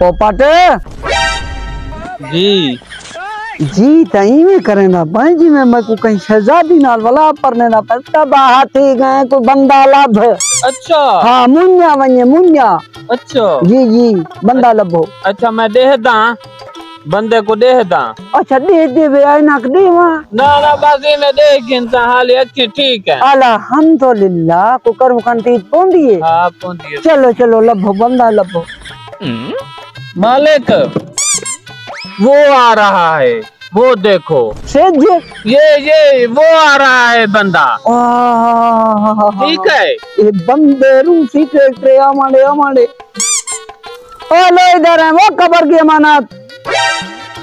पोपट जी जी तई में करे ना पाए जी मैं को कहीं शहजादी नाल वाला परने ना पता बाहर थी गए कोई बंदा लभ। अच्छा हाँ मुन्या वने मुन्या। अच्छा जी जी बंदा लभो। अच्छा मैं देहदा बंदे को देहदा। अच्छा दे दे वे आई ना दे वहां ना बस इने देखिन ता हाल अच्छी ठीक है। अल्हम्दुलिल्लाह को कर मुखन तीज पौंदी है। हां पौंदी है। चलो चलो लभो बंदा लभो। मालिक वो आ रहा है वो देखो सेठ जी ये वो आ रहा है बंदा। ठीक है ये बंदे रूसी ट्रैक्टर हमारे ओ लो इधर है वो कबर की अमानत।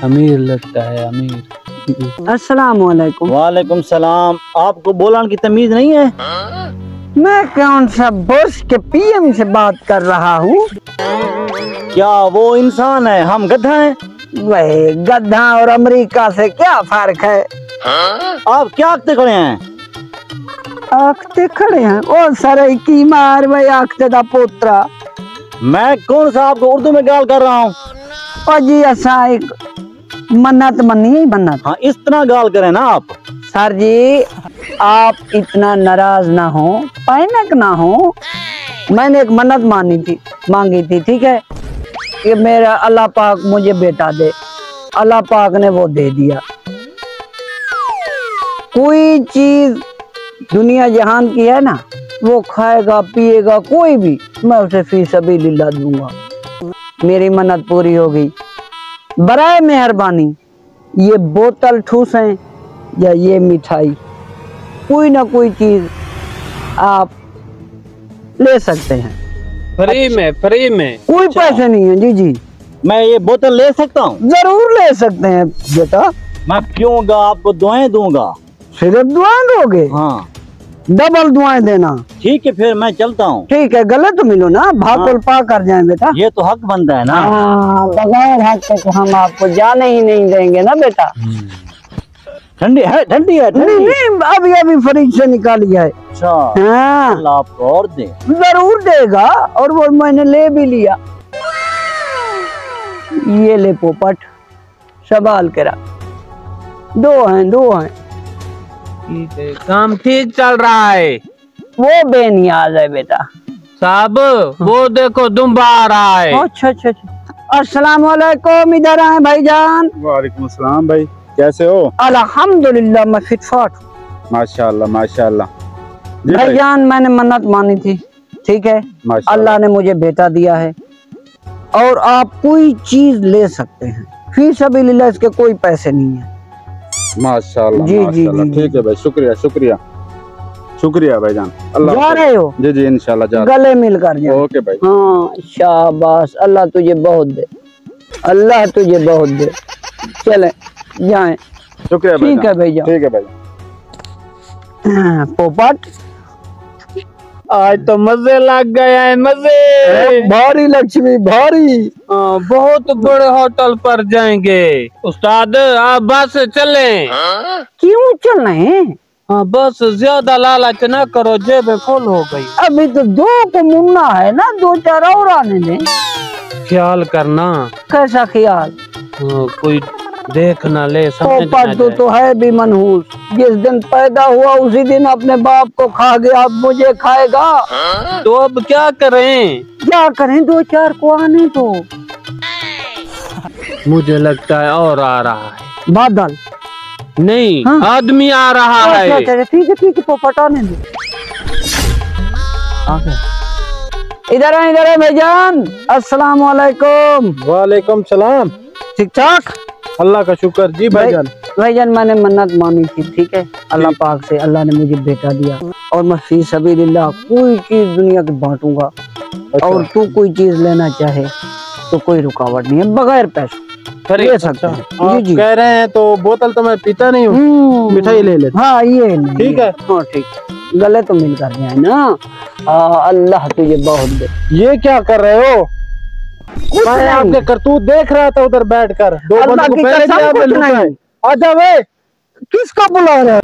अमीर लगता है अमीर। अस्सलाम वालेकुम। वालेकुम सलाम। आपको बोलान की तमीज नहीं है? मैं कौन सा बुश के पीएम से बात कर रहा हूँ? क्या वो इंसान है, हम गधा हैं? वही गधा और अमेरिका से क्या फर्क है? आप क्या आखते खड़े हैं? आखते खड़े हैं ओ सरे की मार वही आखते दा पोत्रा। मैं कौन सा आपको उर्दू में गाल कर रहा हूँ? ओ जी ऐसा एक मन्नत मनी है मन्नत। हाँ इस तरह गाल करें ना आप। सर जी आप इतना नाराज ना हो पैनक ना हो। मैंने एक मन्नत मांगी थी ठीक है कि मेरा अल्लाह पाक मुझे बेटा दे। अल्लाह पाक ने वो दे दिया। कोई चीज दुनिया जहान की है ना वो खाएगा पिएगा कोई भी मैं उसे फी सबीलिल्लाह दूंगा। मेरी मन्नत पूरी हो गई। बराए मेहरबानी ये बोतल ठूसें या ये मिठाई कोई ना कोई चीज आप ले सकते हैं फ्री में कोई पैसे नहीं है। जी जी मैं ये बोतल ले सकता हूँ? जरूर ले सकते हैं बेटा। मैं पीऊंगा, आपको दुआएं दूंगा। सिर्फ दुआएं दोगे? हाँ डबल दुआएं देना। ठीक है फिर मैं चलता हूँ। ठीक है गलत मिलो ना भाकुल पा कर जाए बेटा। ये तो हक बनता है ना। बगैर हक के तो हम आपको जाने ही नहीं देंगे ना बेटा। ठंडी है नहीं अभी अभी फ्रिज से निकाली है। अच्छा हाँ अल्लाह आपको और दे। जरूर देगा और वो मैंने ले भी लिया। ये ले पोपट संभाल के रख। दो हैं ठीक है काम ठीक चल रहा है। वो बेनियाज है बेटा। साहब वो देखो दुम्बा आ रहा है। अच्छा अस्सलाम वालेकुम। इधर आए भाईजान। वालेकुम अस्सलाम भाई कैसे हो? अल्हम्दुलिल्लाह मैं फिटफाट। माशाल्लाह माशाल्लाह। भाईजान मैंने मन्नत मानी थी ठीक है अल्लाह ने मुझे बेटा दिया है और आप कोई चीज ले सकते हैं फी सबीलिल्लाह। इसके कोई पैसे नहीं है। माशाल्लाह जी माशाल्लाह। ठीक है भाई शुक्रिया भाईजान। अल्लाह जा रहे हो? जी इंशाल्लाह जा रहे। गले मिलकर जाओ। ओके भाई। हाँ शाबाश अल्लाह तुझे बहुत दे। अल्लाह तुझे बहुत दे। चले जाए। शुक्रिया भाई। ठीक है भैया। ठीक है भाई। पोपट आज तो मजे लग गए हैं मजे। भारी लक्ष्मी भारी। बहुत बड़े होटल पर जाएंगे उस्ताद। आप बस चलें। क्यों चल रहे हैं? हाँ बस ज्यादा लालच न करो जेब फुल हो गई। अभी तो दो को मुन्ना है ना 2-4 और आने दे। ख्याल करना। कैसा ख्याल? कोई देख ना ले समझ ना जाए। तो है भी मनहूस। जिस दिन पैदा हुआ उसी दिन अपने बाप को खा गया अब मुझे खाएगा। तो अब क्या करें? 2-4 को आने दो। मुझे लगता है और आ रहा है। बादल नहीं हाँ? आदमी आ रहा है। ठीक है पोपट आने दो। इधर है भाईजान। अस्सलाम वालेकुम। वालेकुम सलाम। ठीक ठाक अल्लाह का शुक्र। जी भाईजान मैंने मन्नत मानी थी ठीक है अल्लाह पाक से। अल्लाह ने मुझे बेटा दिया और मैं फी सबीलिल्लाह कोई चीज दुनिया की बांटूंगा। और तू कोई चीज लेना चाहे तो कोई रुकावट नहीं है बगैर पैसे ले सकते हैं। जी कह रहे हैं तो बोतल तो मैं पीता नहीं हूँ, मिठाई ले लेते। हाँ ये ठीक है। हाँ ठीक गले तो मिल कर जाए ना। अल्लाह तुझे बहुत दे। ये क्या कर रहे हो? मैं आपके करतूत देख रहा था उधर बैठकर। 2 बंदों को पहले दिया। आजा वे। किसका बुला रहा है?